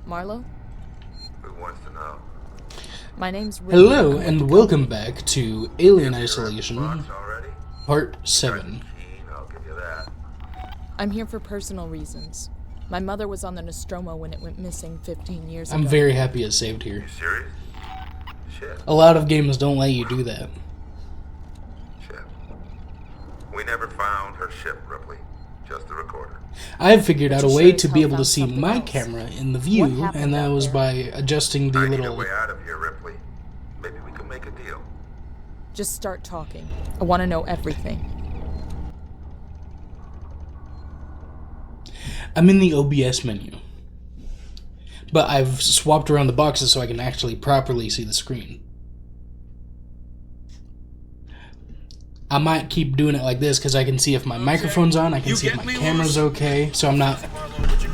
Marlo? Who wants to know? My name's Rick. Hello, and welcome back to Alien Isolation, Already? Part 7. I'll give you that. I'm here for personal reasons. My mother was on the Nostromo when it went missing 15 years ago. I'm very happy it's saved here. You serious? Shit. A lot of games don't let you do that. Shit. We never found her ship, Ripley. Just the recorder. I've figured out a But you way sure to as be hell able to found see something my else. camera in the What view, happened and that out was there? by adjusting the I need a little... way out of here, Ripley. Maybe we can make a deal. Just start talking. I want to know everything. I'm in the OBS menu. But I've swapped around the boxes so I can actually properly see the screen. I might keep doing it like this because I can see if my microphone's on, I can see if my camera's okay, so I'm not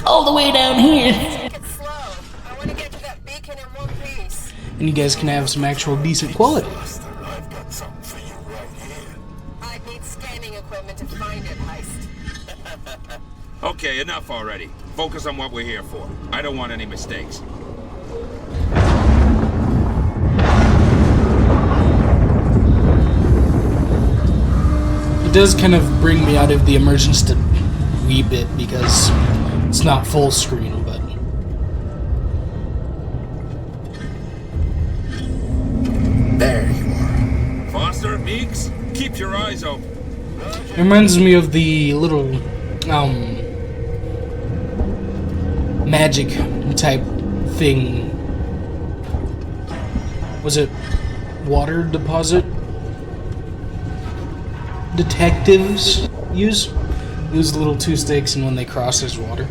all the way down here. Take it slow. I want to get to that beacon in one piece. And you guys can have some actual decent quality. I've got something for you right here. I need scanning equipment to find it, Heist. Okay, enough already. Focus on what we're here for. I don't want any mistakes. It does kind of bring me out of the immersion just a wee bit because it's not full screen, but... There you are. Foster, Meeks, keep your eyes open. It reminds me of the little, magic type thing. Was it water deposit? Detectives use the little two sticks, and when they cross, there's water.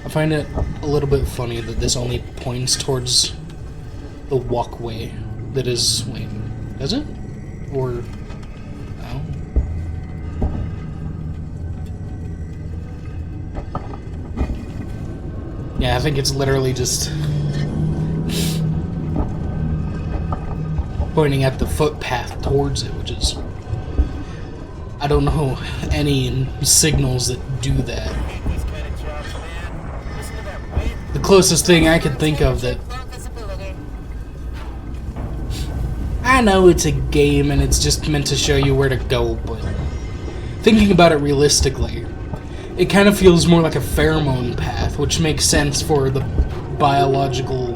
I find it a little bit funny that this only points towards the walkway that is... Wait, does it? Or... no? Yeah, I think it's literally just... pointing at the footpath towards it, which is... I don't know any signals that do that. The closest thing I could think of that... Low visibility. I know it's a game and it's just meant to show you where to go, but... thinking about it realistically, it kind of feels more like a pheromone path, which makes sense for the biological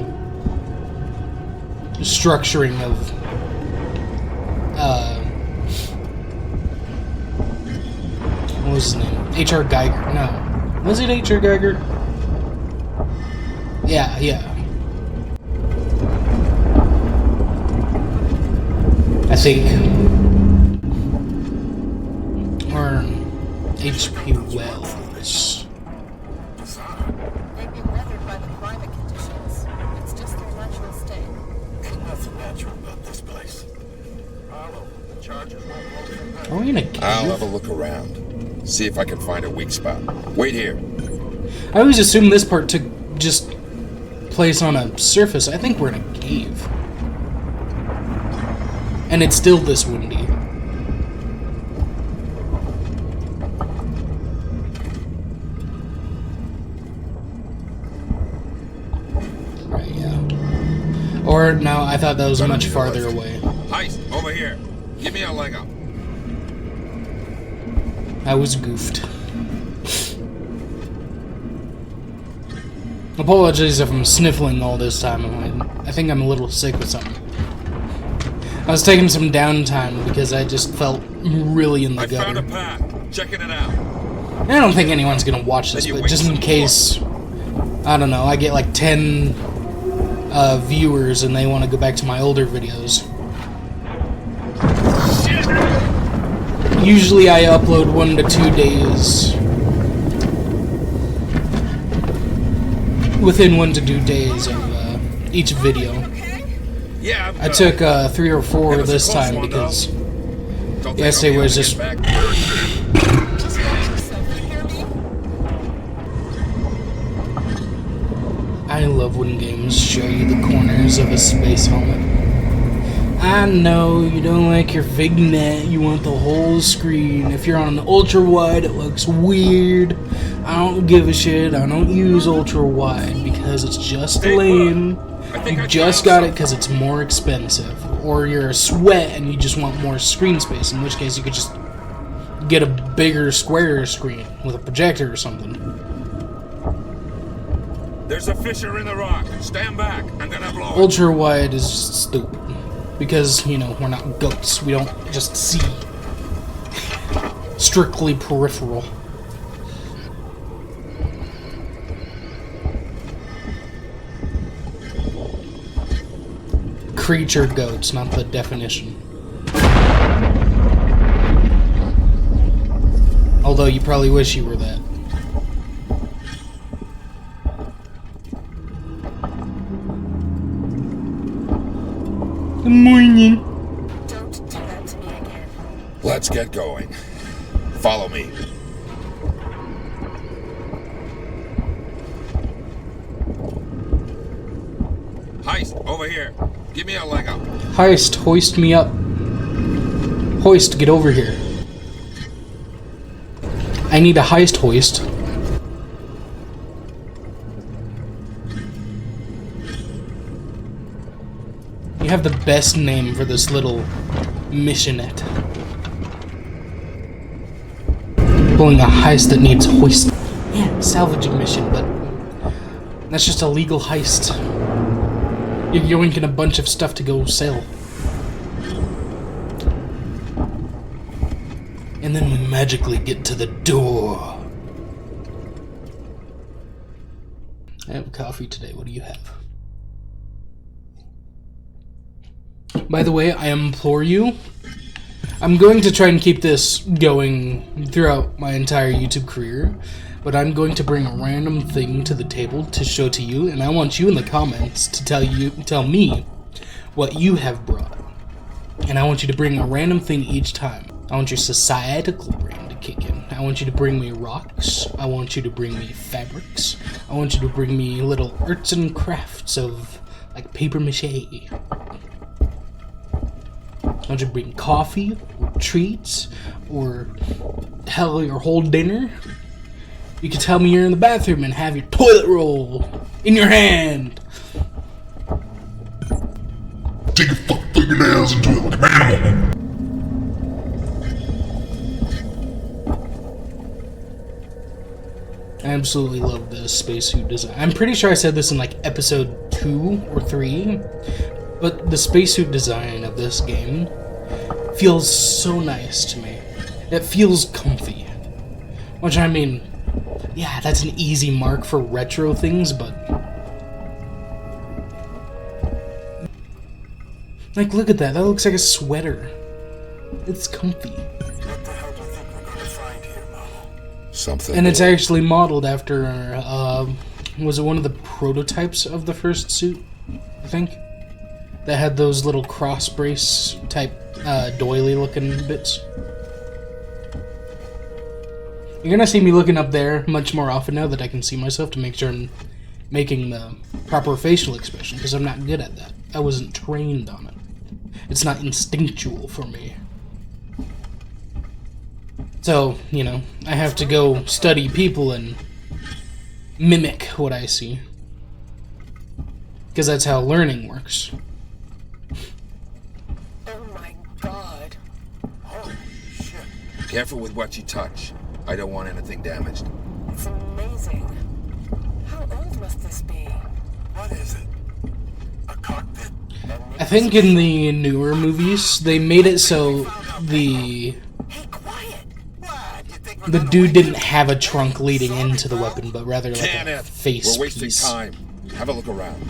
structuring of... what was his name? H.R. Geiger. No. Was it H.R. Geiger? Yeah. I think. Or H.P. Wells. They've been weathered by the climate conditions. It's just their natural state. Ain't nothing natural about this place. Harlow, the charges won't hold them back. Are we in a cave? I'll have a look around. See if I can find a weak spot. Wait here. I always assume this part took just place on a surface. I think we're in a cave. And it's still this windy. Right, yeah. Or, no, I thought that was much farther away. Heist, over here. Give me a leg up. I was goofed. Apologies if I'm sniffling all this time. I think I'm a little sick with something. I was taking some downtime because I just felt really in the I found a gutter. path. Checking it out. I don't think anyone's gonna watch this, Then you but wait just in some case, I don't know, I get like 10 viewers and they want to go back to my older videos. Usually I upload 1 to 2 days. Within 1 to 2 days of each video. Yeah, I'm I took 3 or 4 That was a this close time one, because Don't yesterday think I'll be was able to just... get back. Just watch yourself, you hear me? I love when games show you the corners of a space helmet. I I know you don't like your vignette, you want the whole screen. If you're on ultra wide, it looks weird. I don't give a shit. I don't use ultra wide because it's just lame. You just got it because it's more expensive. Or you're a sweat and you just want more screen space, in which case you could just get a bigger square screen with a projector or something. There's a fissure in the rock. Stand back. I'm gonna blow it. Ultra wide is stupid. Because, you know, we're not goats. We don't just see. Strictly peripheral. Creature goats, not the definition. Although you probably wish you were that. Good morning. Don't do that to me again. Let's get going. Follow me. Heist, over here. Give me a leg up. Heist, hoist me up. Hoist, get over here. I need a heist hoist. You have the best name for this little missionette. Pulling a heist that needs hoist. Yeah, salvaging mission, but that's just a legal heist. You're yoinking a bunch of stuff to go sell. And then we magically get to the door. I have coffee today. What do you have? By the way, I implore you, I'm going to try and keep this going throughout my entire YouTube career, but I'm going to bring a random thing to the table to show to you, and I want you in the comments to tell me what you have brought. And I want you to bring a random thing each time. I want your societal brain to kick in. I want you to bring me rocks. I want you to bring me fabrics. I want you to bring me little arts and crafts of, like, paper mache. I want you to bring coffee, or treats, or hell, your whole dinner. You can tell me you're in the bathroom and have your toilet roll in your hand. Take your fucking fingernails into it like an animal. I absolutely love the spacesuit design. I'm pretty sure I said this in like episode 2 or 3, but the spacesuit design of this game feels so nice to me. It feels comfy. Which, I mean, yeah, that's an easy mark for retro things, but... like, look at that. That looks like a sweater. It's comfy. What the hell do you think we're gonna find here, Mama? Something. And it's actually modeled after, was it one of the prototypes of the first suit, I think? That had those little cross brace type, doily looking bits. You're gonna see me looking up there much more often now that I can see myself to make sure I'm making the proper facial expression, because I'm not good at that. I wasn't trained on it. It's not instinctual for me. So, you know, I have to go study people and mimic what I see. Because that's how learning works. Oh my god. Holy shit. Careful with what you touch. I don't want anything damaged. It's amazing. How old must this be? What is it? A cockpit? I think in the newer movies, they made it so the Hey, quiet! What? You think we're the gonna dude wait didn't here? have a trunk leading into the weapon, but rather like Can a it? face We're wasting piece. time. Have a look around.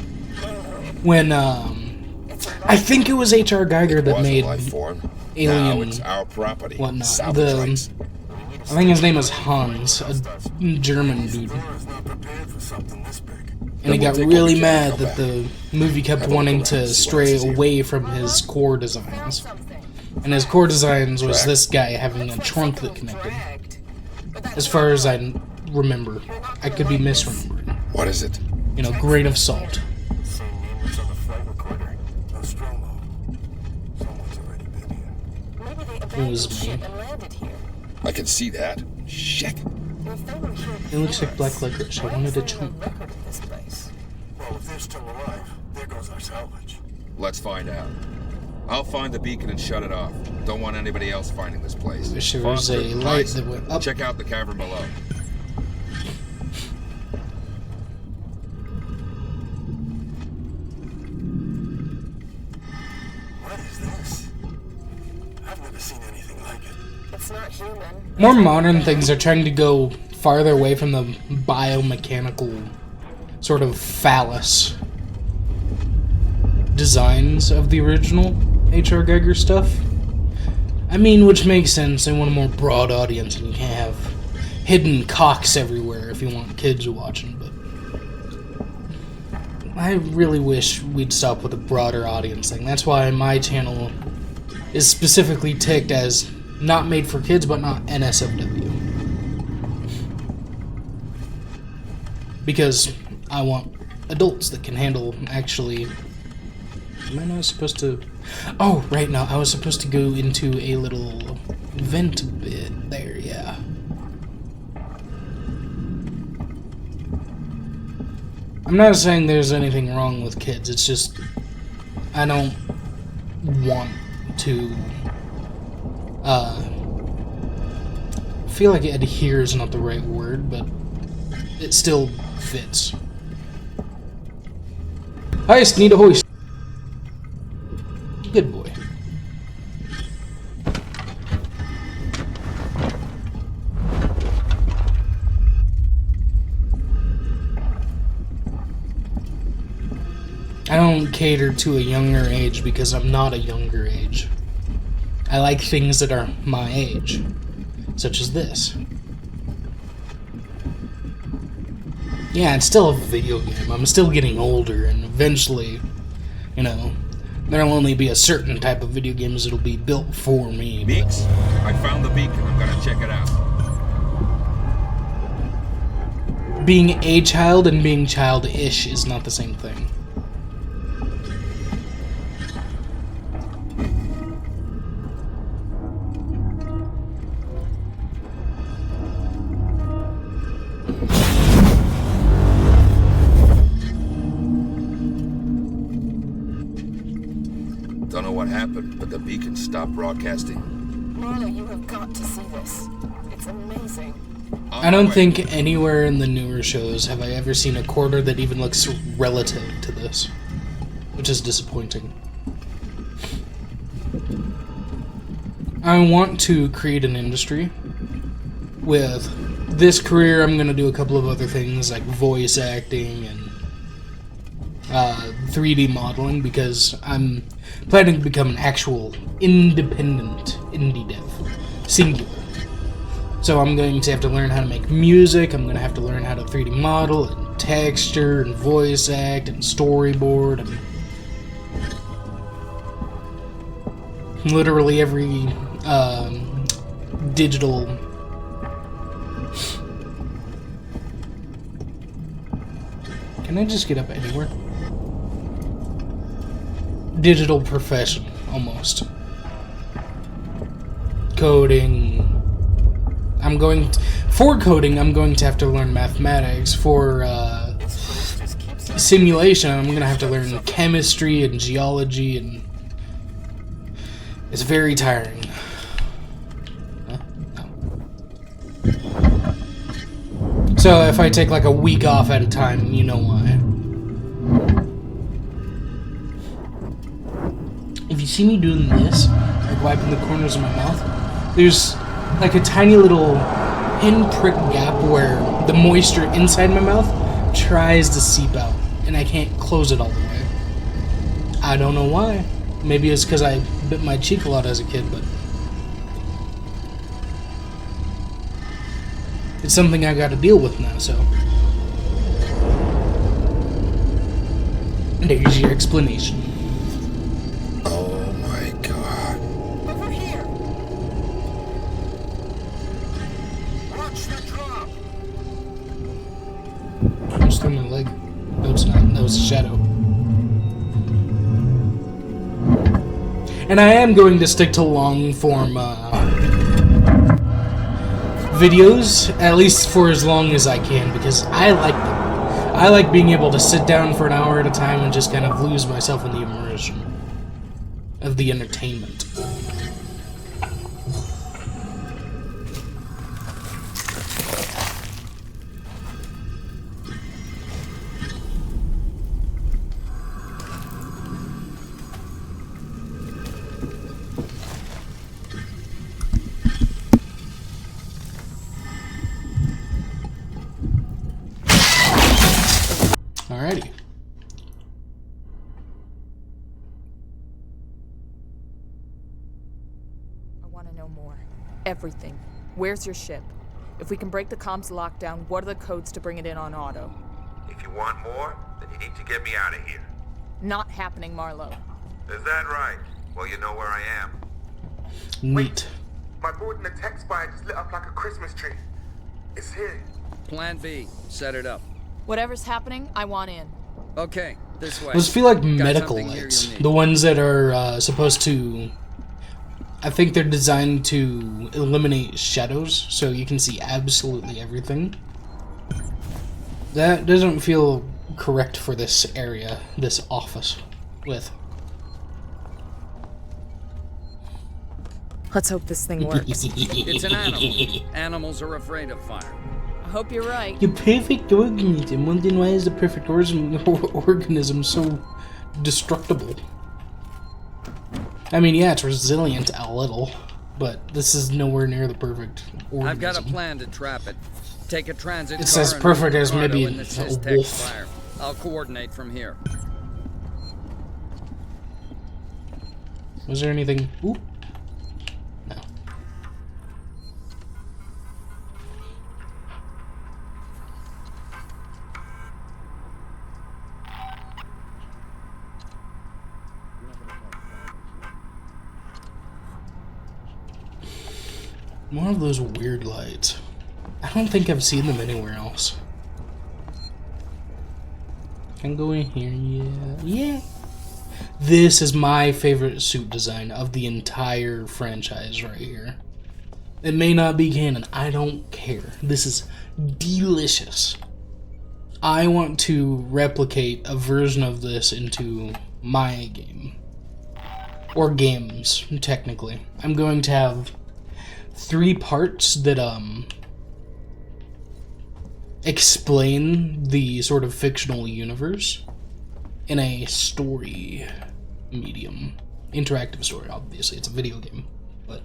When I think it was H.R. Geiger that Was a made life form. Now Alien it's our property. whatnot. Salvage rights. I think his name was Hans, a German dude. Flora's not prepared for something this big. And he Then we'll got take really what we can mad and go that the movie kept Have a look wanting around to and see what stray else is here. away from his core designs. And his core designs was this guy having a trunk that connected. As far as I remember. I could be misremembering. What is it? You know, grain of salt. Same name that's on the flight recorder. Nostromo. It was me. ship and landed here. I can see that. Shit. If they were here It looks like before black us, licorice. I why wanted is to there no chunk. record of this place? Well, if they're still alive, there goes our salvage. Let's find out. I'll find the beacon and shut it off. Don't want anybody else finding this place. Wish there was Foster, a light Price, that went up. Check out the cavern below. What is this? I've never seen anything like it. It's not human. More modern things are trying to go farther away from the biomechanical sort of phallus designs of the original H.R. Geiger stuff. I mean, which makes sense. They want a more broad audience, and you can't have hidden cocks everywhere if you want kids watching, but I really wish we'd stop with the broader audience thing. That's why my channel is specifically ticked as not made for kids, but not NSFW. Because I want adults that can handle actually... Am I not supposed to... Oh, right now, I was supposed to go into a little vent bit there, yeah. I'm not saying there's anything wrong with kids, it's just... I don't want to... feel like adhere is not the right word, but it still fits. Heist, need a hoist. Good boy. I don't cater to a younger age because I'm not a younger age. I like things that are my age, such as this. Yeah, it's still a video game. I'm still getting older, and eventually, you know, there'll only be a certain type of video games that'll be built for me. Beaks, I found the beacon. I'm gonna check it out. Being a child and being childish is not the same thing. Don't know what happened, but the beacon stopped broadcasting. Marla, you have got to see this. It's amazing. I don't think anywhere in the newer shows have I ever seen a quarter that even looks relative to this, which is disappointing. I want to create an industry. With this career, I'm going to do a couple of other things like voice acting and 3D modeling, because I'm planning to become an actual independent indie dev. Singular. So I'm going to have to learn how to make music, I'm going to have to learn how to 3D model and texture and voice act and storyboard and literally every digital Can I just get up anywhere? Digital profession, almost. Coding. For coding, I'm going to have to learn mathematics. For simulation, I'm going to have to learn chemistry and geology, and it's very tiring. Huh? No. So if I take like a week off at a time, you know why. If you see me doing this, like wiping the corners of my mouth, there's like a tiny little pinprick gap where the moisture inside my mouth tries to seep out, and I can't close it all the way. I don't know why. Maybe it's because I bit my cheek a lot as a kid, but it's something I gotta deal with now, so. There's your explanation. Oh my god. Over here. Watch the drop! I'm just throwing my leg. No, it's not. That was a shadow. And I am going to stick to long-form videos, at least for as long as I can, because I like them. I like being able to sit down for an hour at a time and just kind of lose myself in the immersion of the entertainment. Alrighty. I want to know more. Everything. Where's your ship? If we can break the comms lockdown, what are the codes to bring it in on auto? If you want more, then you need to get me out of here. Not happening, Marlowe. Is that right? Well, you know where I am. Neat. My board in the tech spire just lit up like a Christmas tree. It's here. Plan B. Set it up. Whatever's happening, I want in. Okay, this way. Those feel like Got medical something here lights. you need. The ones that are supposed to... I think they're designed to eliminate shadows, so you can see absolutely everything. That doesn't feel correct for this area, this office, with. Let's hope this thing works. It's an animal. Animals are afraid of fire. I hope you're right. The perfect organism. Well, then why is the perfect organism so destructible? I mean, yeah, it's resilient a little, but this is nowhere near the perfect organism. I've got a plan to trap it. Take a transit It's car as and perfect move as cargo maybe in the a Systech wolf. Spire. I'll coordinate from here. Was there anything? Ooh. No. One of those weird lights. I don't think I've seen them anywhere else. Can go in here, yeah. Yeah. This is my favorite suit design of the entire franchise right here. It may not be canon, I don't care. This is delicious. I want to replicate a version of this into my game. Or games, technically. I'm going to have 3 parts that, explain the sort of fictional universe in a story medium. Interactive story, obviously. It's a video game. But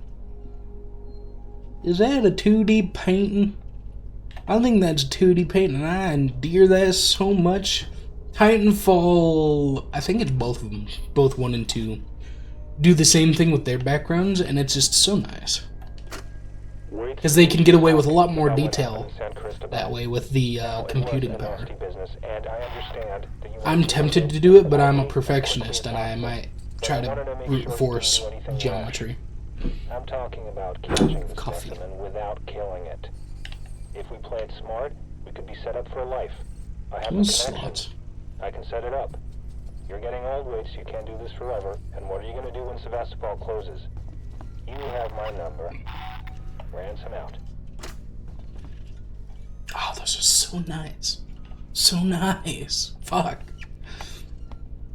is that a 2D painting? I think that's a 2D painting. I endear that so much. Titanfall, I think it's both of them. Both 1 and 2 do the same thing with their backgrounds, and it's just so nice. Because they can get away with a lot more detail that way with the computing power. I'm tempted to do it, but I'm a perfectionist and I might try to brute force geometry. I'm talking about catching the Coffee. specimen without killing it. If we play it smart, we could be set up for life. I have the Those connection. slots. I can set it up. You're getting old, Rich, you can't do this forever. And what are you going to do when Sevastopol closes? You have my number. Ransom out. Oh, those are so nice. So nice. Fuck.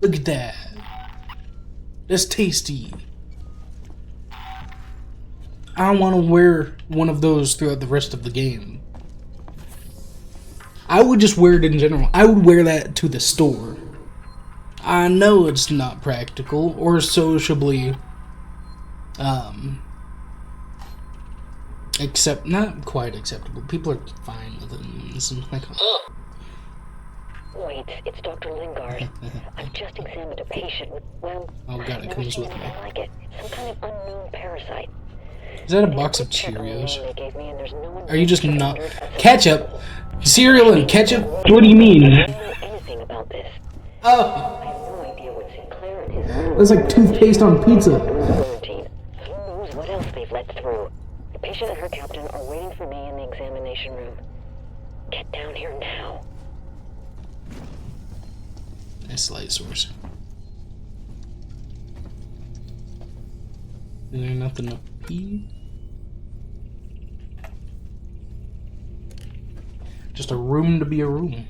Look at that. That's tasty. I want to wear one of those throughout the rest of the game. I would just wear it in general. I would wear that to the store. I know it's not practical or sociably, not quite acceptable. People are fine with it. It's like, Wait, it's Dr. Lingard. I've just examined a patient with, well, oh god, it never comes seen with me. anything like it. Some kind of unknown parasite. Is that a And box of quick check on the Cheerios? name they gave me, and there's no one Are you just registered not under it as a- ketchup? Cereal and ketchup? What do you mean? I don't know anything about this. Oh, I have no idea what Sinclair and his it's like toothpaste on pizza. quarantine. Who knows what else they've let through? The patient and her captain are waiting for me in the examination room. Get down here now. Nice light source. Is there nothing up here? Just a room to be a room.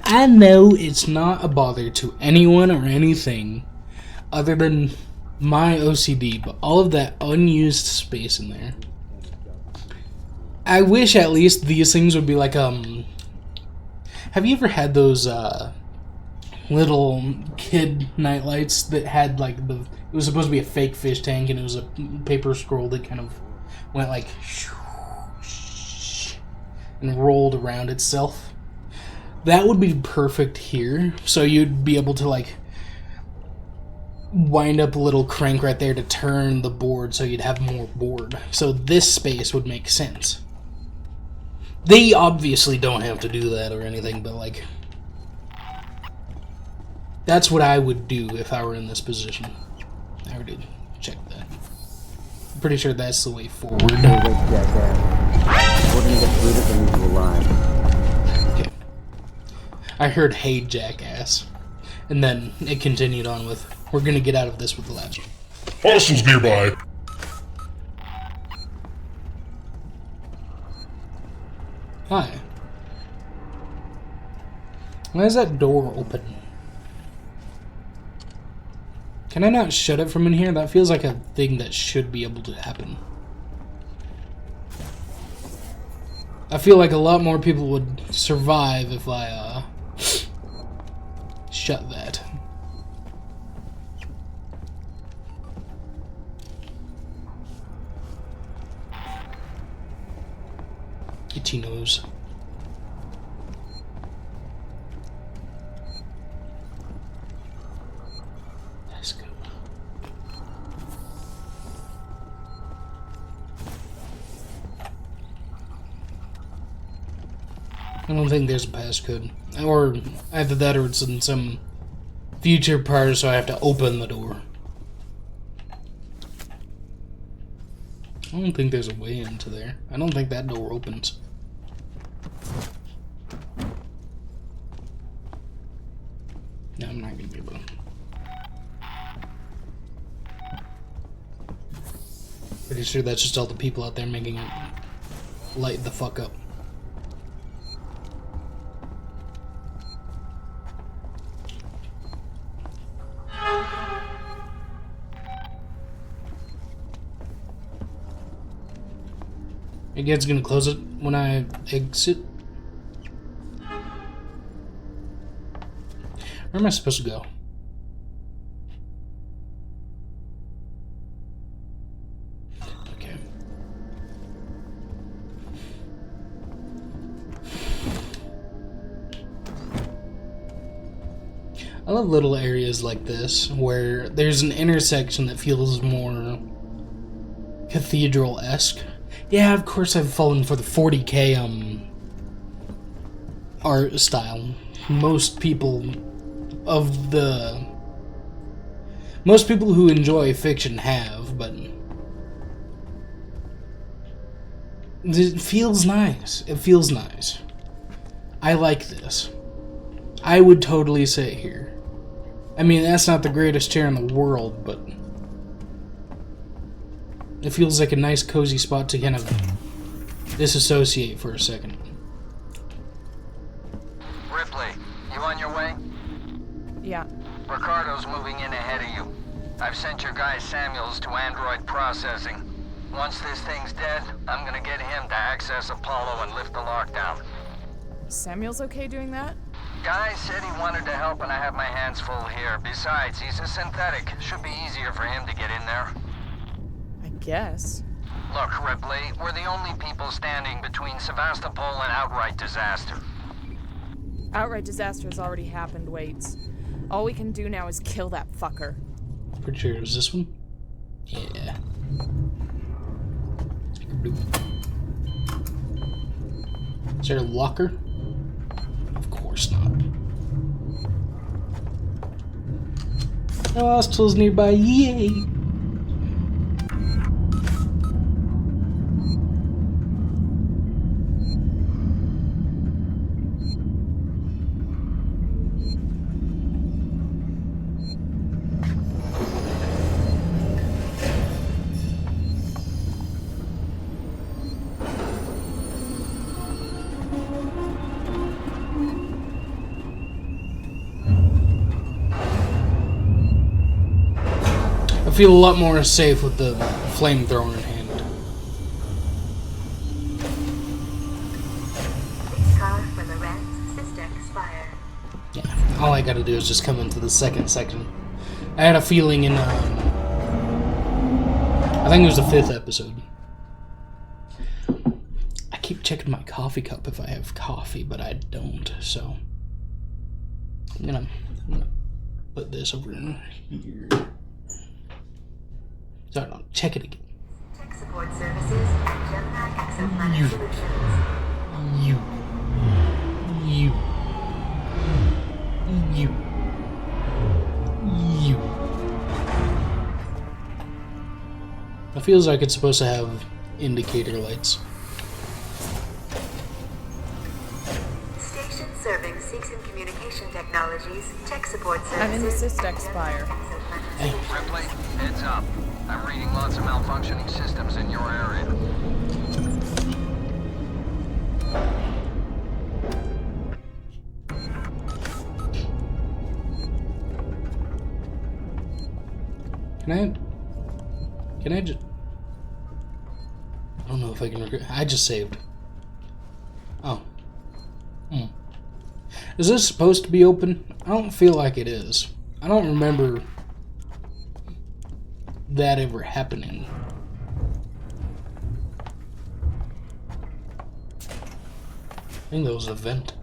I know it's not a bother to anyone or anything other than my OCD, but all of that unused space in there. I wish at least these things would be like, have you ever had those, little kid nightlights that had, like, it was supposed to be a fake fish tank, and it was a paper scroll that kind of went, like, and rolled around itself? That would be perfect here, so you'd be able to, like, wind up a little crank right there to turn the board so you'd have more board. So this space would make sense. They obviously don't have to do that or anything, but, like, that's what I would do if I were in this position. I already checked that. I'm pretty sure that's the way forward. We're gonna get through this and leave you alive. Okay. I heard, "Hey, jackass." And then it continued on with, "We're gonna get out of this with the latch." Hostiles nearby. Hi. Why is that door open? Can I not shut it from in here? That feels like a thing that should be able to happen. I feel like a lot more people would survive if I, shut that. Itchy nose. Let's go. I don't think there's a passcode. Or either that or it's in some future part, so I have to open the door. I don't think there's a way into there. I don't think that door opens. No, I'm not gonna be able to. Pretty sure that's just all the people out there making it light the fuck up. I guess it's gonna close it when I exit. Where am I supposed to go? Okay. I love little areas like this where there's an intersection that feels more cathedral-esque. Yeah, of course I've fallen for the 40K art style. Most people who enjoy fiction have, but it feels nice. It feels nice. I like this. I would totally sit here. I mean, that's not the greatest chair in the world, but it feels like a nice cozy spot to kind of disassociate for a second. Ripley, you on your way? Yeah. Ricardo's moving in ahead of you. I've sent your guy Samuels to android processing. Once this thing's dead, I'm gonna get him to access Apollo and lift the lockdown. Samuel's okay doing that? Guy said he wanted to help and I have my hands full here. Besides, he's a synthetic. Should be easier for him to get in there. I guess. Look, Ripley, we're the only people standing between Sevastopol and outright disaster. Outright disaster has already happened, Waits. All we can do now is kill that fucker. Pretty sure it was this one? Yeah. Is there a locker? Of course not. No hostiles nearby, yay! feel a lot more safe with the flamethrower in hand. Yeah, all I gotta do is just come into the second section. I had a feeling in, I think it was the 5th episode. I keep checking my coffee cup if I have coffee, but I don't, so I'm gonna put this over in here. So I don't check it again. Tech support services and Gemini Exoplanet Solutions. You. It feels like it's supposed to have indicator lights. Station serving Seegson Communication Technologies, tech support services. I'm in the Systex Spire. Hey. Ripley, heads up. I'm reading lots of malfunctioning systems in your area. Can I just... I don't know if I can... I just saved. Oh. Is this supposed to be open? I don't feel like it is. I don't remember that ever happening. I think that was a vent.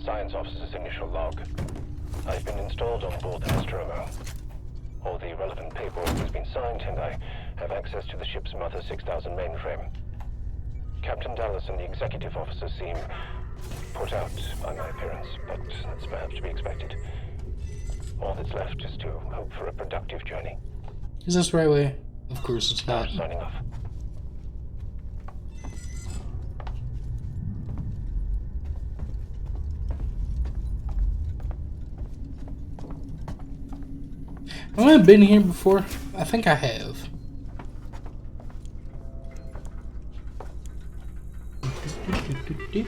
Science officer's initial log. I've been installed on board the Nostromo. All the relevant paperwork has been signed, and I have access to the ship's Mother 6000 mainframe. Captain Dallas and the executive officer seem put out by my appearance, but that's perhaps to be expected. All that's left is to hope for a productive journey. Is this the right way? Of course it's not. Signing off. Have I been here before? I think I have. Leave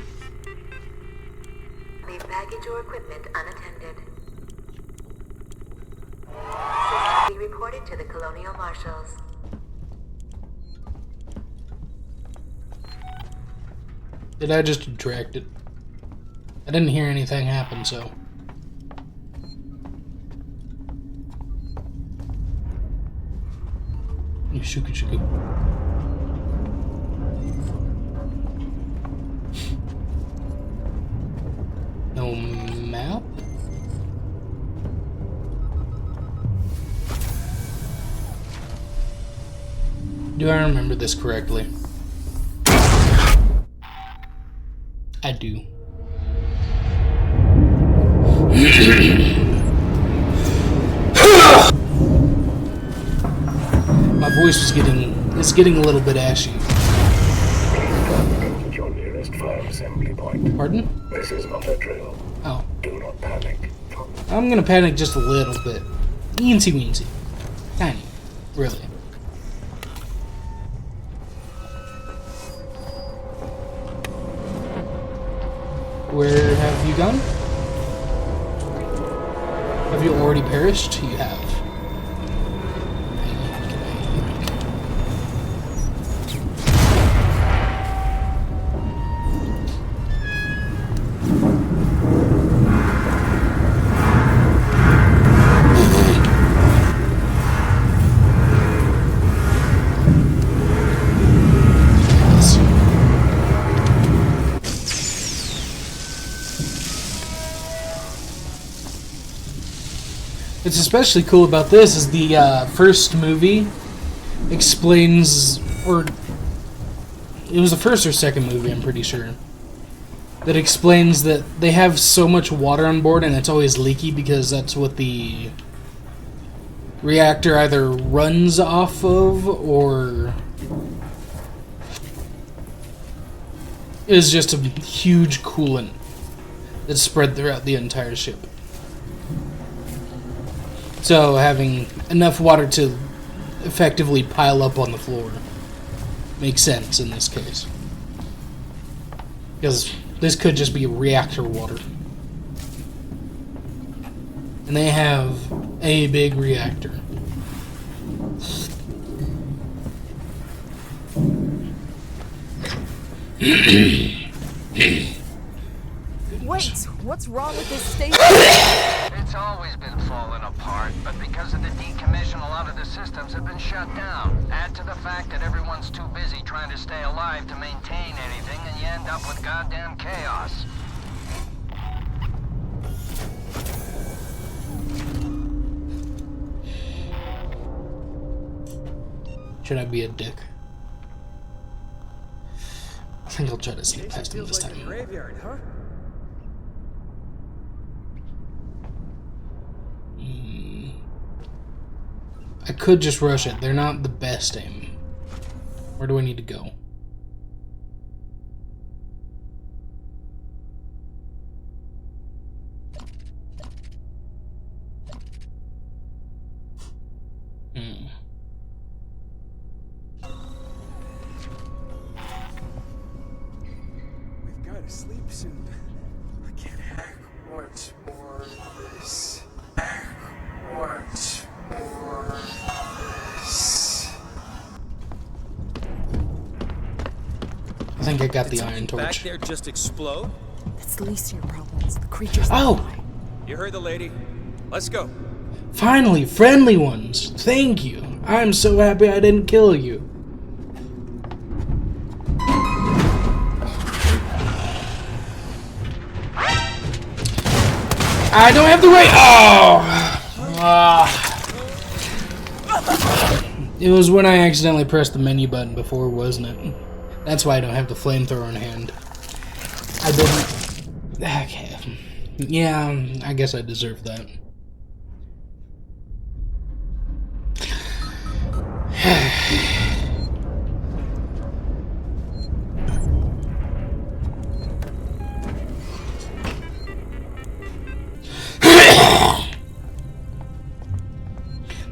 baggage or equipment unattended. System be reported to the Colonial Marshals. Did I just attract it? I didn't hear anything happen, so... Shuku. No map? Do I remember this correctly? I do. My voice was getting a little bit ashy. Your nearest fire assembly point. Pardon? This is not a drill. Oh. Do not panic. I'm gonna panic just a little bit. Eensy weensy. Tiny. Really. Where have you gone? Have you already perished? You have. What's especially cool about this is the first movie explains, or it was the first or second movie, I'm pretty sure, that explains that they have so much water on board and it's always leaky because that's what the reactor either runs off of or is just a huge coolant that's spread throughout the entire ship. So having enough water to effectively pile up on the floor makes sense in this case. Because this could just be reactor water. And they have a big reactor. Wait, what's wrong with this station? It's always been falling apart, but because of the decommission, a lot of the systems have been shut down. Add to the fact that everyone's too busy trying to stay alive to maintain anything, and you end up with goddamn chaos. Should I be a dick? I think I'll try to sneak past him this time. Graveyard, huh? I could just rush it. They're not the best aim. Where do I need to go? We've got to sleep soon. I can't hack much more of this. Hack much more of this. I think I got the iron Back torch. there just explode? That's the least of your problems. The creatures. Oh! You heard the lady. Let's go. Finally, friendly ones! Thank you! I'm so happy I didn't kill you. I don't have the right. Oh! It was when I accidentally pressed the menu button before, wasn't it? That's why I don't have the flamethrower in hand. I didn't. Okay. Yeah, I guess I deserve that.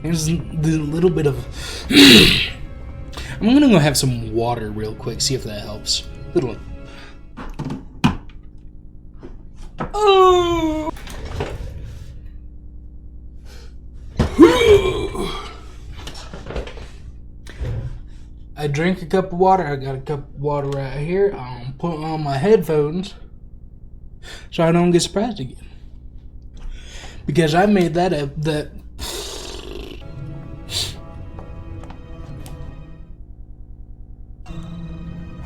There's the little bit of... I'm gonna go have some water real quick, see if that helps. Little... Oh! I drank a cup of water. I got a cup of water right here. I'm putting on my headphones so I don't get surprised again. Because I made that up.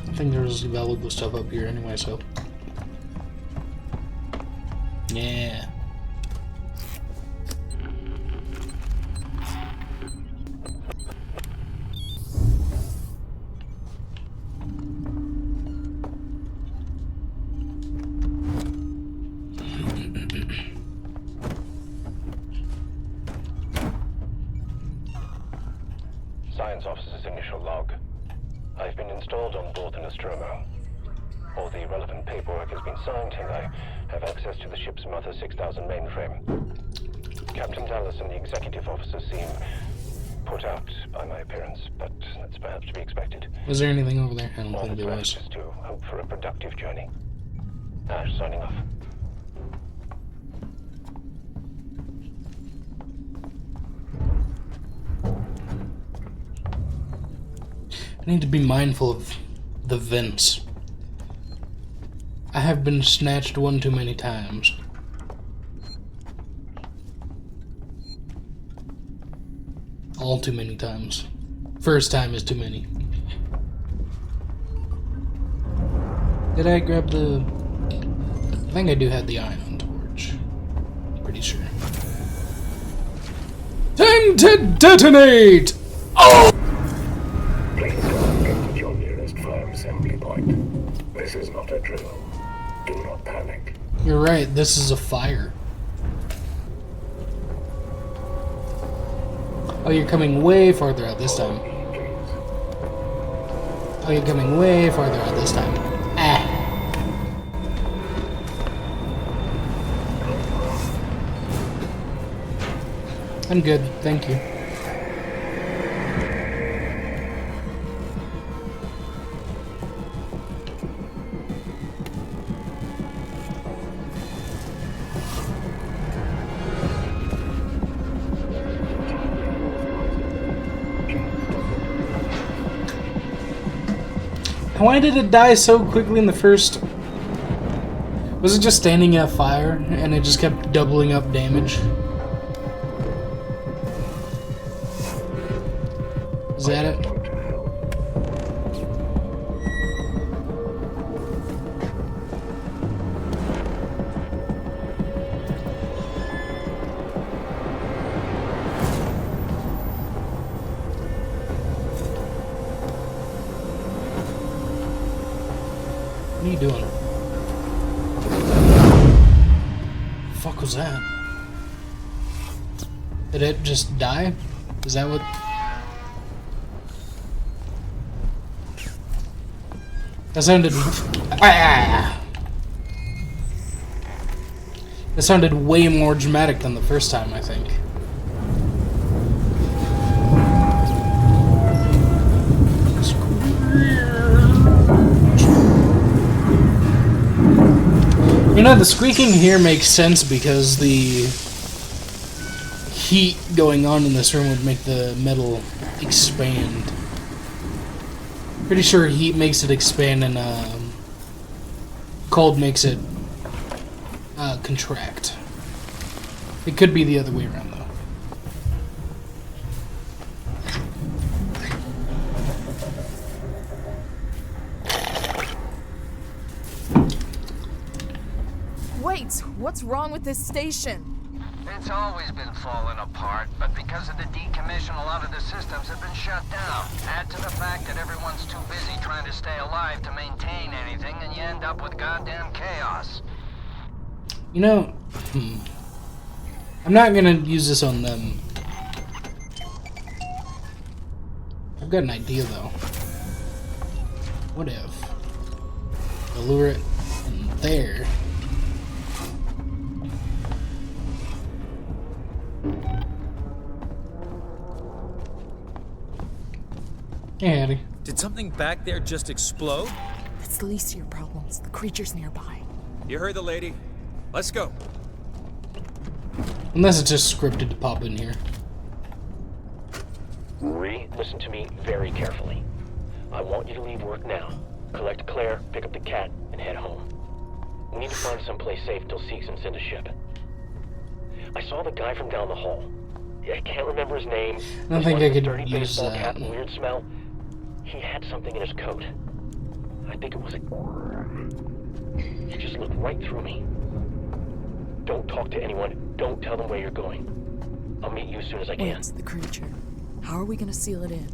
I think there's valuable stuff up here anyway, so. Yeah. Science officer's initial log. I've been installed on board the Nostromo. All the relevant paperwork has been signed, and I have access to the ship's Mother 6000 mainframe. Captain Dallas and the executive officer seem put out by my appearance, but that's perhaps to be expected. Was there anything over there? I don't All think there that's was. left is to hope for a productive journey. Ash signing off. I need to be mindful of the vents. I have been snatched one too many times. All too many times. First time is too many. Did I grab the... I think I do have the ion torch. Pretty sure. Time to detonate! Oh! Please don't get to your nearest fire assembly point. This is not a drill. Do not panic. You're right, this is a fire. Oh, you're coming way farther out this time. Oh, you're coming way farther out this time. Ah. I'm good, thank you. Why did it die so quickly in the first? Was it just standing in a fire and it just kept doubling up damage? Is that it? What are you doing? The fuck was that? Did it just die? Is that what? That sounded. Ah! That sounded way more dramatic than the first time, I think. You know, the squeaking here makes sense because the heat going on in this room would make the metal expand. Pretty sure heat makes it expand and cold makes it contract. It could be the other way around, though. Wait, what's wrong with this station? It's always been falling apart, but because of the decommission, a lot of the systems have been shut down. Add to the fact that everyone's too busy trying to stay alive to maintain anything, and you end up with goddamn chaos. You know, I'm not gonna use this on them. I've got an idea, though. What if I lure it in there? Hey, Hattie. Did something back there just explode? That's the least of your problems. The creature's nearby. You heard the lady. Let's go. Unless it's just scripted to pop in here. Listen to me very carefully. I want you to leave work now. Collect Claire, pick up the cat, and head home. We need to find someplace safe till Seeks and send a ship. I saw the guy from down the hall. I can't remember his name. I don't think I could dirty use baseball that. cap and weird smell. He had something in his coat. I think it was a... He just looked right through me. Don't talk to anyone. Don't tell them where you're going. I'll meet you as soon as I can. Wait, the creature. How are we gonna seal it in?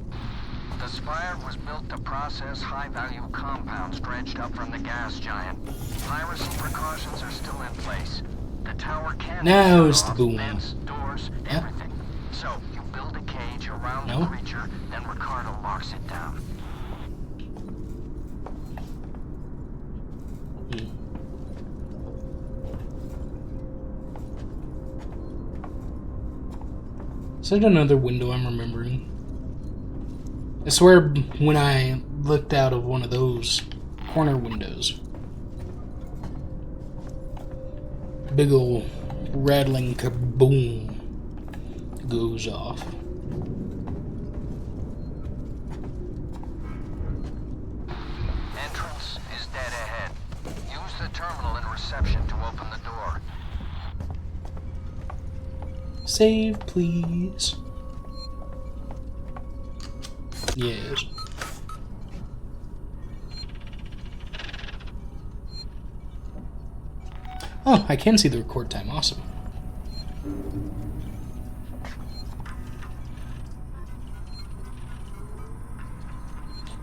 The spire was built to process high-value compounds dredged up from the gas giant. Piracy precautions are still in place. The tower can't Now it's the off boom. vents, doors, everything. So you build a cage around the creature, then Ricardo locks it down. Is that another window I'm remembering? I swear when I looked out of one of those corner windows, big ol' rattling kaboom goes off. Entrance is dead ahead. Use the terminal in reception to open the door. Save, please. Yes. Oh, I can see the record time. Awesome.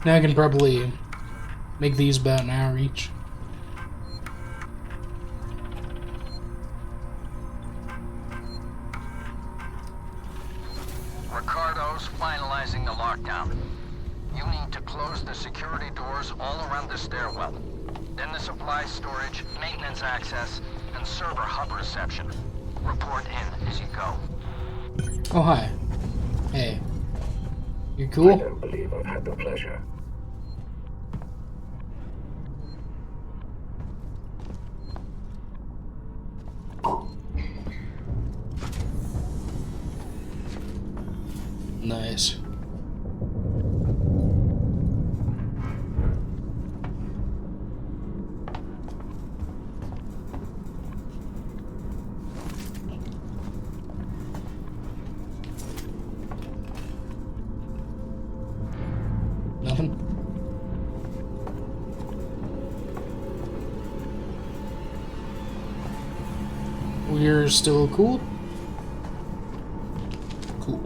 Now I can probably make these about an hour each. Ricardo's finalizing the lockdown. You need to close the security doors all around the stairwell. Then the supply storage, maintenance access, and server hub reception. Report in as you go. Oh, hi. Hey. You I cool? don't believe I've had the pleasure. Nice. Nothing? We're still cool? Cool.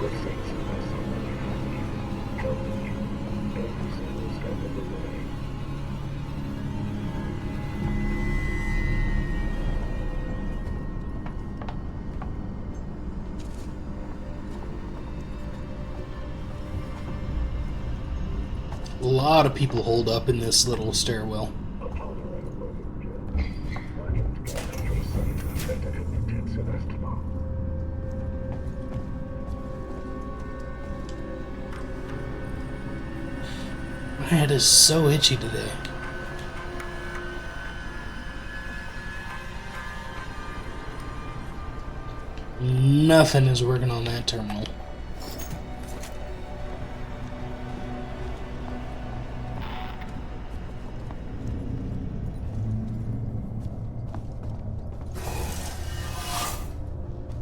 Good things are so many happy. Helping you every single step of the way. A lot of people hold up in this little stairwell. Upon our working journey, working together for a safe and better connected Sebastopol. My head is so itchy today. Nothing is working on that terminal.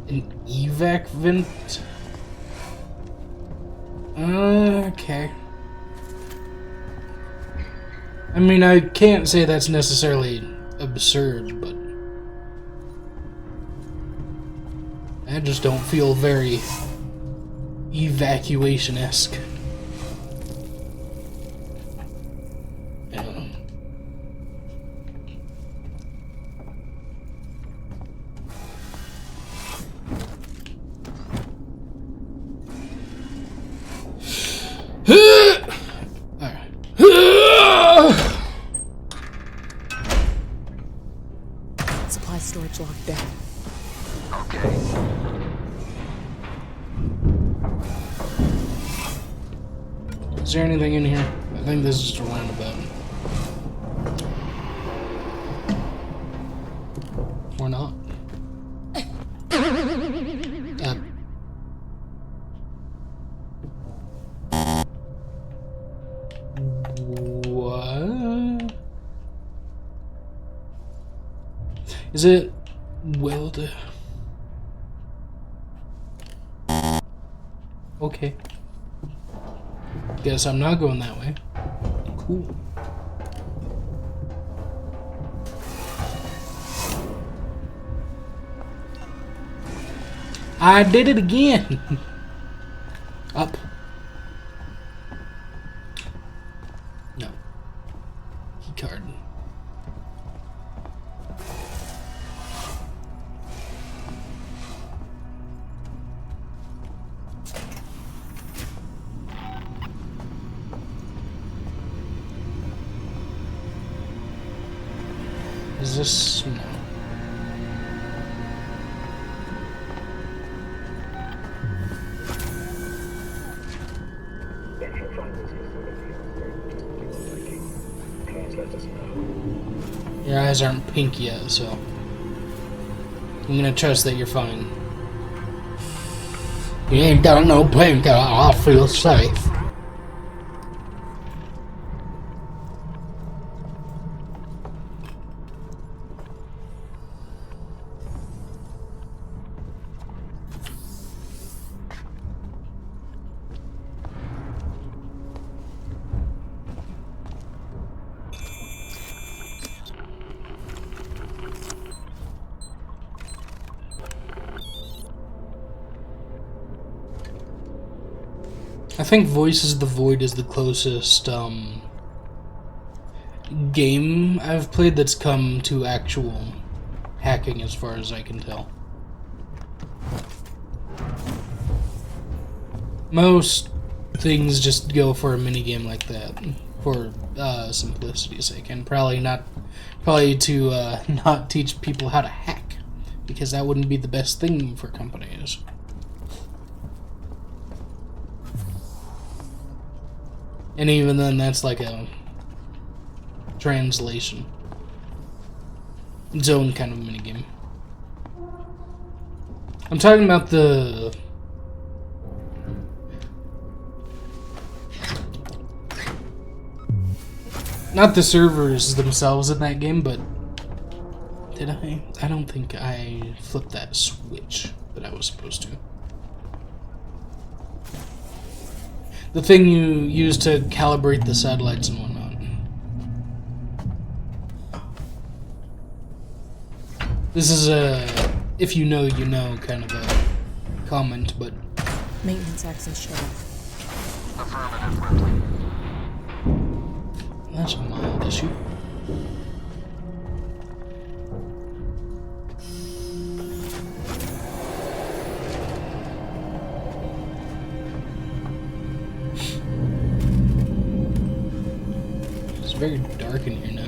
An evac vent? Okay. I mean, I can't say that's necessarily absurd, but I just don't feel very evacuation-esque. Supply storage locked down. Okay. Is there anything in here? I think this is just a roundabout. Or not. What? Is it weld? Okay. Guess I'm not going that way. Cool. I did it again. Up. No. Key card. Is this... no. If you find this facility unsafe to your liking, please let us know. Your eyes aren't pink yet, so I'm gonna trust that you're fine. You ain't got no pink, I feel safe. I think Voices of the Void is the closest game I've played that's come to actual hacking as far as I can tell. Most things just go for a minigame like that. for simplicity's sake, and probably to not teach people how to hack, because that wouldn't be the best thing for companies. And even then, that's like a translation zone kind of minigame. I'm talking about the not the servers themselves in that game, but did I? I don't think I flipped that switch that I was supposed to. The thing you use to calibrate the satellites and whatnot. This is a if you know, you know kind of a comment, but... Maintenance access shut off. Affirmative, Ripley. That's a mild issue. It's very dark in here now.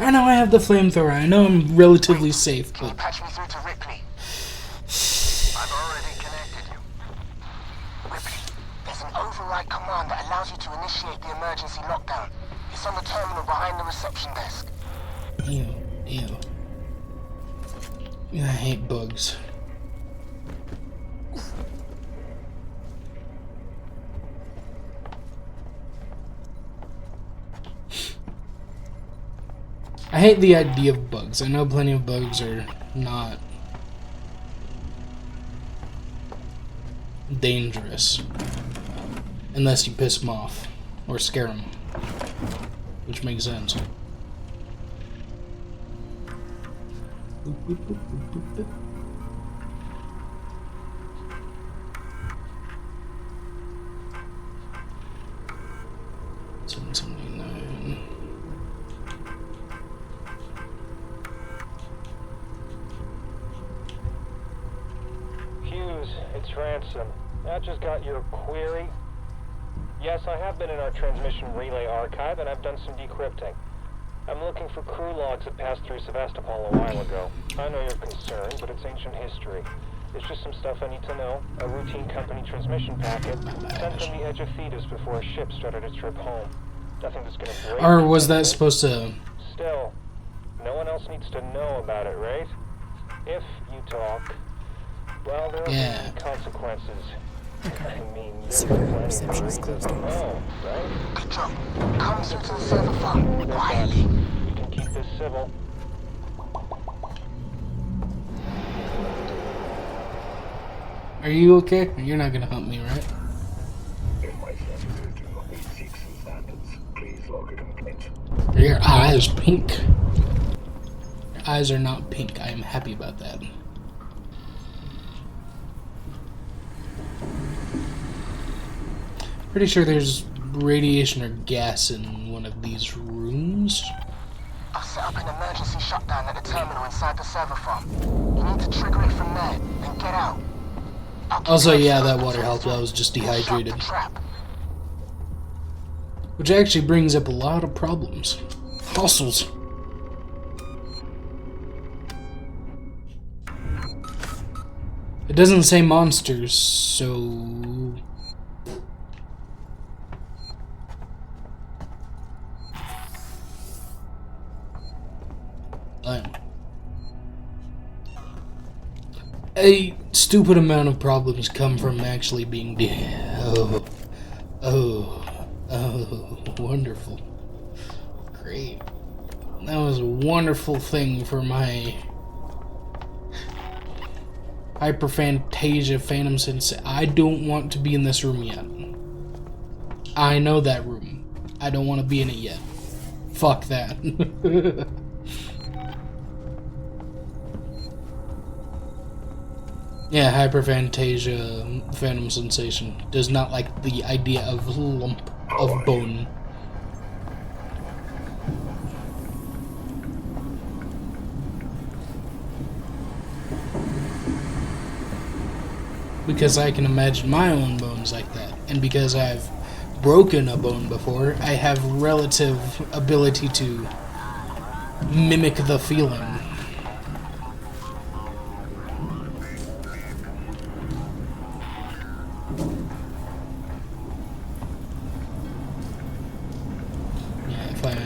I know I have the flamethrower. I know I'm relatively safe, but... Patch me through to Ripley. I've already connected you. Ripley, there's an override command that allows you to initiate the emergency lockdown. It's on the terminal behind the reception desk. Ew, ew. I hate bugs. I hate the idea of bugs. I know plenty of bugs are not dangerous unless you piss them off or scare them, which makes sense. It's Ransom. I just got your query. Yes, I have been in our transmission relay archive, and I've done some decrypting. I'm looking for crew logs that passed through Sevastopol a while ago. I know you're concerned, but it's ancient history. It's just some stuff I need to know. A routine company transmission packet sent from the edge of Thetis before a ship started its trip home. Nothing that's gonna break. Or was that supposed to... Still, no one else needs to know about it, right? If you talk... Well, there are consequences. Okay. I mean, Reception is closed off. Oh, right? Good job. Come through to the server farm, quietly. We can keep this civil. Are you okay? You're not gonna hump me, right? If my services do not meet seeks and standards, please log a complaint. Are your eyes pink? Your eyes are not pink. I am happy about that. Pretty sure there's radiation or gas in one of these rooms. I've set up an emergency shutdown at the terminal inside the server farm. You need to trigger it from there, then get out. Also, yeah, that water helped. I was just dehydrated. Which actually brings up a lot of problems. Fossils. It doesn't say monsters, so... A stupid amount of problems come from actually being Wonderful. Great. That was a wonderful thing for my Hyperphantasia Phantom Sensei. I don't want to be in this room yet. I know that room. I don't want to be in it yet. Fuck that. Yeah, Hyperphantasia Phantom Sensation does not like the idea of lump of bone. Because I can imagine my own bones like that, and because I've broken a bone before, I have relative ability to mimic the feeling. Yeah, if I...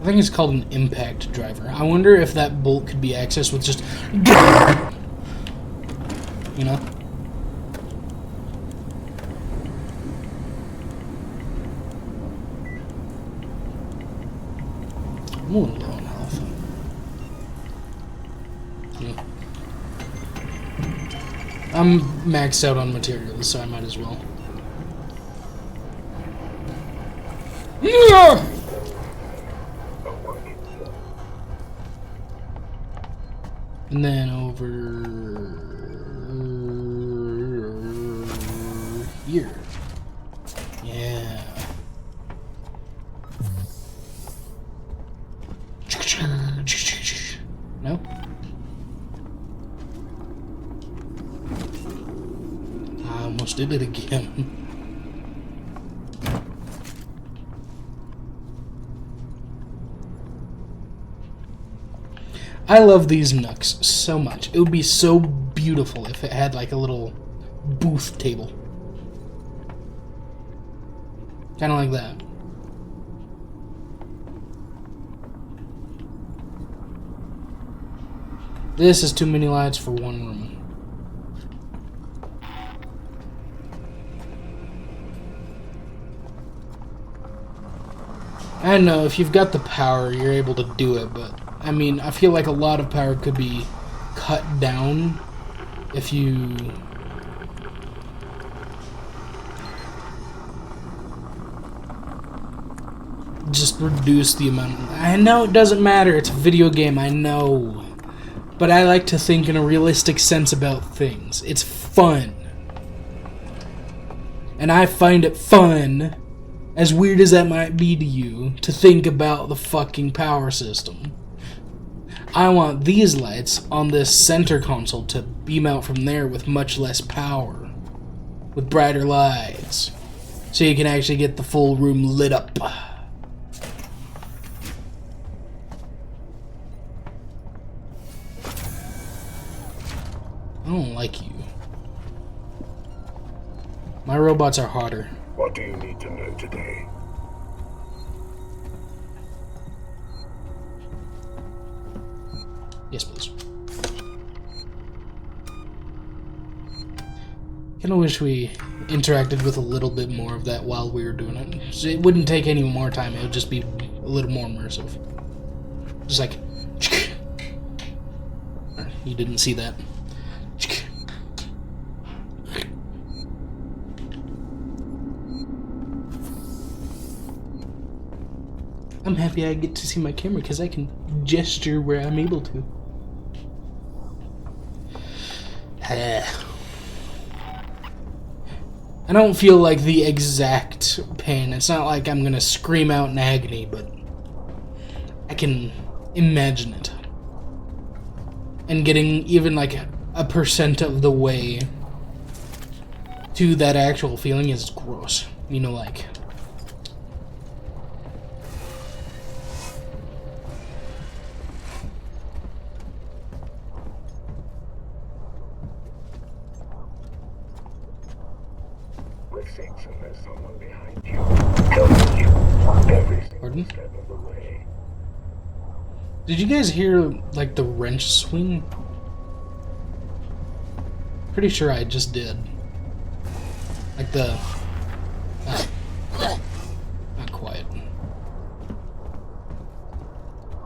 I think it's called an impact driver. I wonder if that bolt could be accessed with just... You know? I'm a little low on health. Yeah. I'm maxed out on materials, so I might as well. Yeah! And then over here. Yeah. No? I almost did it again. I love these nooks so much. It would be so beautiful if it had like a little booth table. Kind of like that. This is too many lights for one room. I know, if you've got the power, you're able to do it, but I mean, I feel like a lot of power could be cut down if you just reduce the amount. I know it doesn't matter, it's a video game, I know. But I like to think in a realistic sense about things. It's fun. And I find it fun, as weird as that might be to you, to think about the fucking power system. I want these lights on this center console to beam out from there with much less power. With brighter lights. So you can actually get the full room lit up. I don't like you. My robots are hotter. What do you need to know today? Yes, please. Kinda wish we interacted with a little bit more of that while we were doing it. So it wouldn't take any more time, it would just be a little more immersive. Just like... You didn't see that. I'm happy I get to see my camera because I can gesture where I'm able to. I don't feel like the exact pain. It's not like I'm gonna scream out in agony, but I can imagine it. And getting even like a percent of the way to that actual feeling is gross. You know, like... With things and there's someone behind you, helping you every single step of the way. Did you guys hear, like, the wrench swing? Pretty sure I just did. Like the... not quite.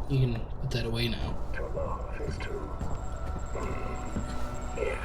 You can put that away now. Turn off is to... yeah.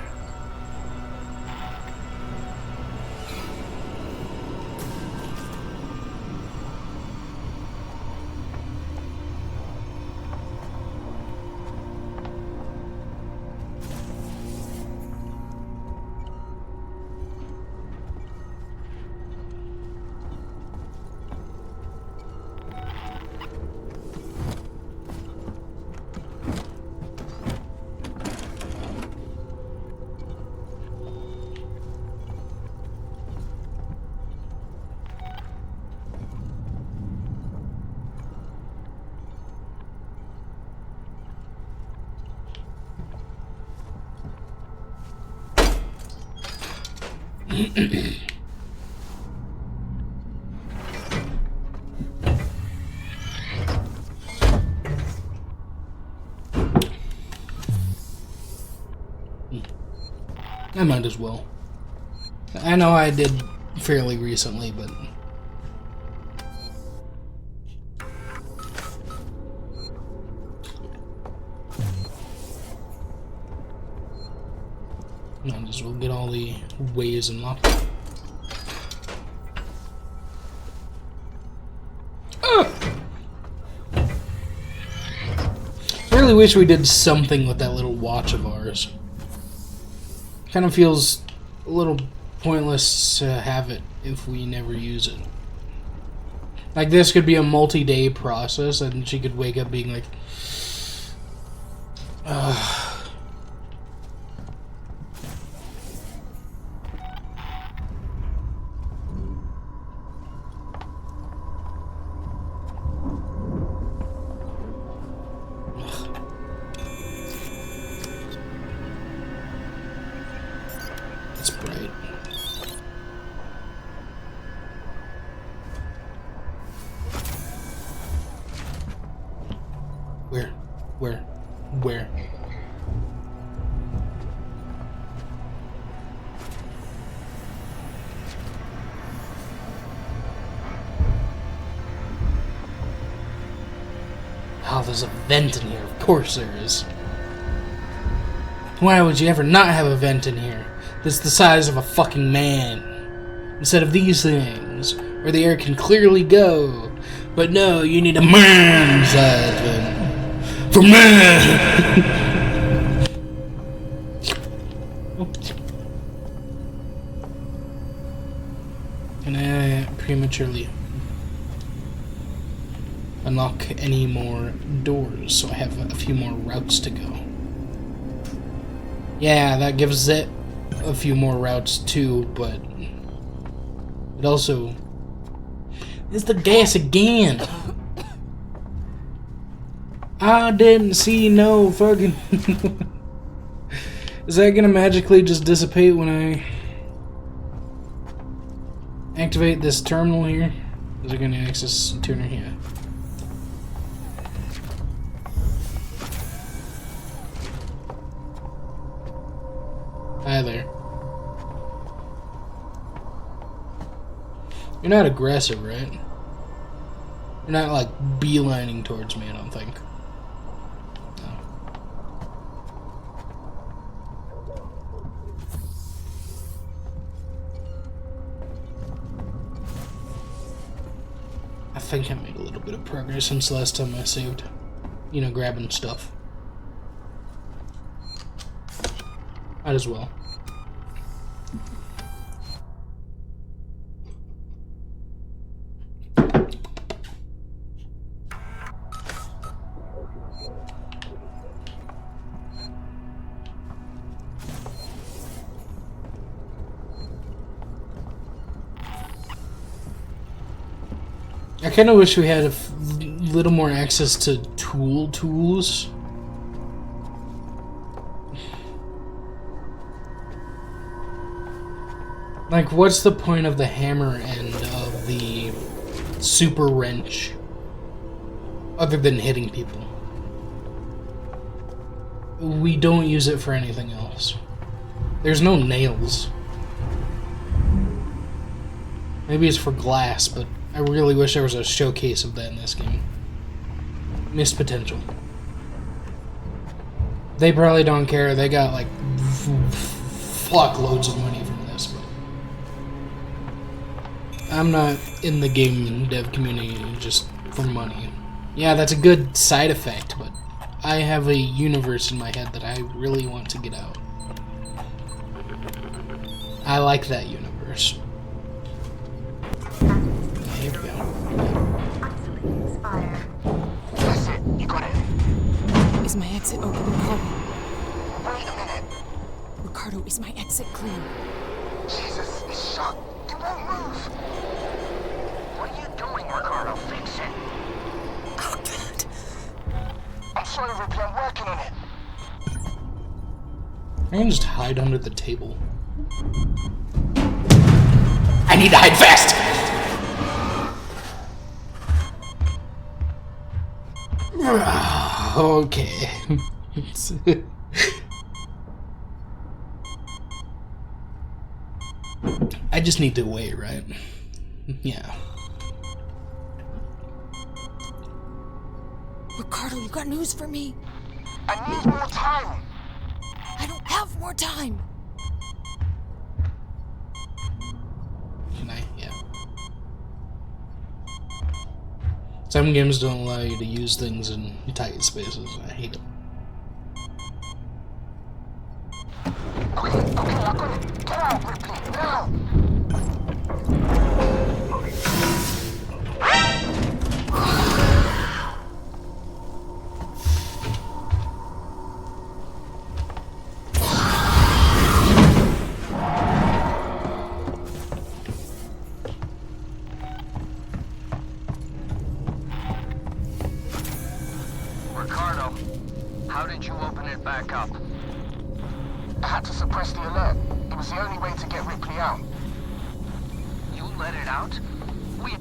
I might as well. I know I did fairly recently, but... might as well get all the ways unlocked. I really wish we did something with that little watch of ours. Kind of feels a little pointless to have it if we never use it. Like, this could be a multi-day process, and she could wake up being like, it's bright. Where? Oh, there's a vent in here. Of course there is. Why would you ever not have a vent in here? That's the size of a fucking man. Instead of these things, where the air can clearly go. But no, you need a man-sized vent. For man! Can I prematurely unlock any more doors so I have a few more routes to go? Yeah, that gives it a few more routes too, but it also... It's the gas again! I didn't see no fucking... Is that gonna magically just dissipate when I activate this terminal here? Is it gonna access tuner here? Hi there. You're not aggressive, right? You're not like beelining towards me, I don't think. I think I made a little bit of progress since the last time I saved. You know, grabbing stuff. Might as well. I kind of wish we had a little more access to tools. Like, what's the point of the hammer end of the super wrench other than hitting people? We don't use it for anything else. There's no nails. Maybe it's for glass, but I really wish there was a showcase of that in this game. Missed potential. They probably don't care. They got like fuckloads of money from this, but I'm not in the game dev community just for money. Yeah, that's a good side effect, but I have a universe in my head that I really want to get out. I like that universe. Here we go. That's it. You got it. Is my exit open, Ricardo? Wait a minute. Ricardo, is my exit clear? Jesus, it's shut. It won't move. What are you doing, Ricardo? Fix it. Oh, God. I'm sorry, Ripley. I'm working on it. I can just hide under the table. I need to hide fast! Okay. I just need to wait, right? Yeah. Ricardo, you got news for me? I need more time. I don't have more time. Can I? Yeah. Some games don't allow you to use things in tight spaces. I hate them. Okay, I got it. Get out, Ripley, now! Ricardo, how did you open it back up? I had to suppress the alert. It was the only way to get Ripley out. You let it out? We...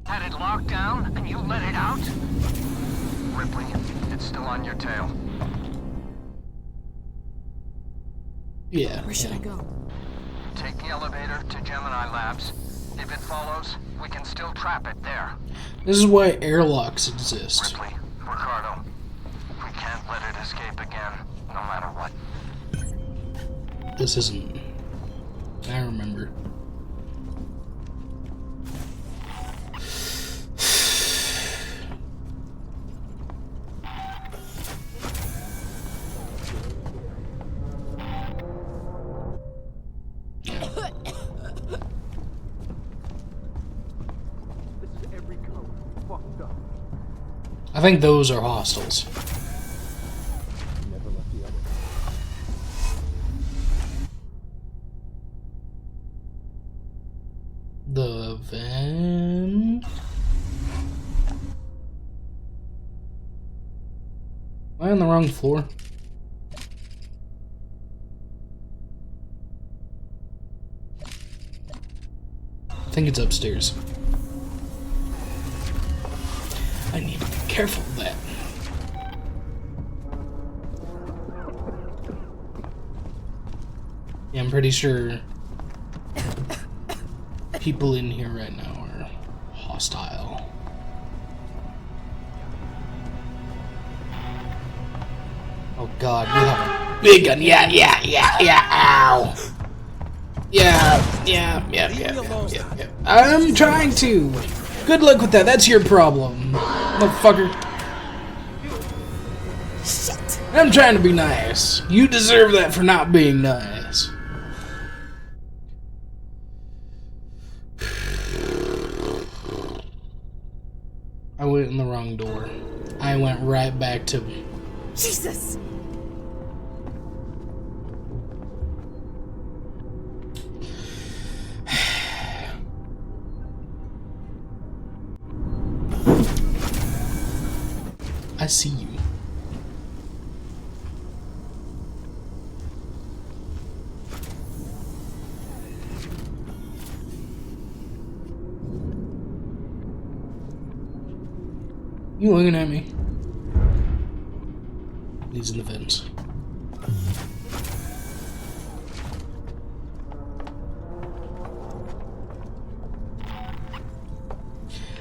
had it locked down, and you let it out? Ripley, it's still on your tail. Yeah. Where should I go? Take the elevator to Gemini Labs. If it follows, we can still trap it there. This is why airlocks exist. Ripley, Ricardo, we can't let it escape again, no matter what. This isn't... I remember. I think those are hostiles. The van... Am I on the wrong floor? I think it's upstairs. I need to be careful of that. Yeah, I'm pretty sure people in here right now are hostile. Oh god, we have a big gun. Yeah, ow. Yeah. I'm trying to. Good luck with that. That's your problem, motherfucker. Shit. I'm trying to be nice. You deserve that for not being nice. I went in the wrong door. I went right back to... see you. You looking at me? He's in the vents.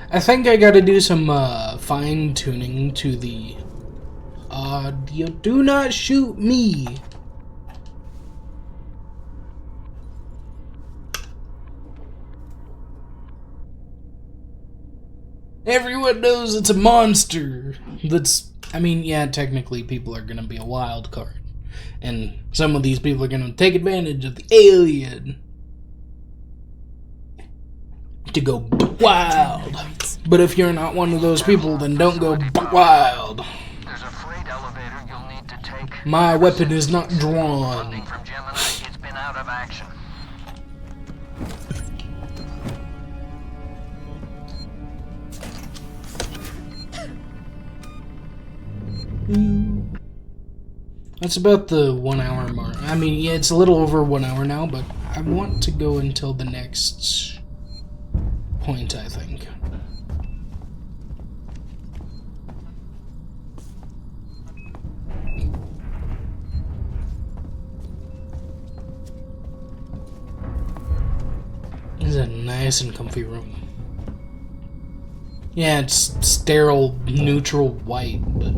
I think I gotta do some fine-tuning to the audio. Do not shoot me! Everyone knows it's a monster. That's, I mean, yeah, technically people are gonna be a wild card. And some of these people are gonna take advantage of the alien to go wild. But if you're not one of those people, then don't go wild. There's a freight elevator you'll need to take. My weapon is not drawn. From Gemini, it's been out of action. That's about the 1 hour mark. I mean, yeah, it's a little over 1 hour now, but I want to go until the next point, I think. This is a nice and comfy room. Yeah, it's sterile, neutral white, but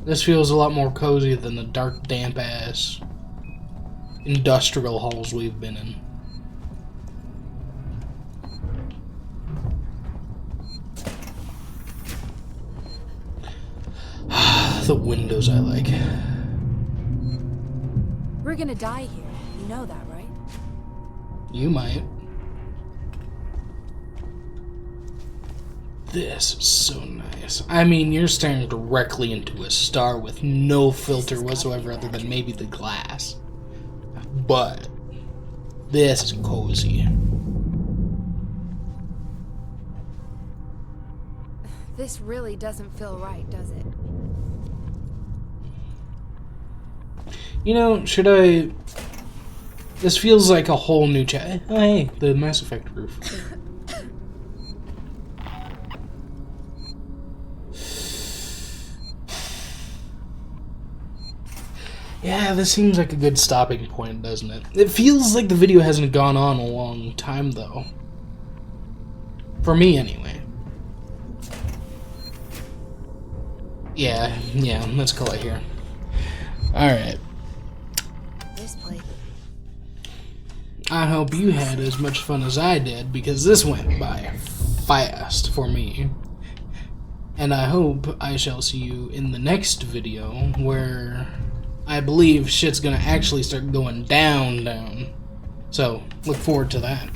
this feels a lot more cozy than the dark, damp-ass industrial halls we've been in. The windows I like. We're gonna die here. You know that, right? You might. This is so nice. I mean, you're staring directly into a star with no filter whatsoever other than maybe the glass. But this is cozy. This really doesn't feel right, does it? You know, should I... This feels like a whole new chat. Oh, hey, the Mass Effect roof. Yeah, this seems like a good stopping point, doesn't it? It feels like the video hasn't gone on a long time, though. For me, anyway. Yeah, let's call it here. Alright. This place. I hope you had as much fun as I did, because this went by fast for me. And I hope I shall see you in the next video, where I believe shit's gonna actually start going down. So, look forward to that.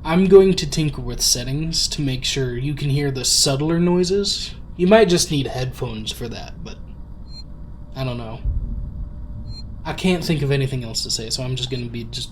I'm going to tinker with settings to make sure you can hear the subtler noises. You might just need headphones for that, but I don't know. I can't think of anything else to say, so I'm just gonna be just...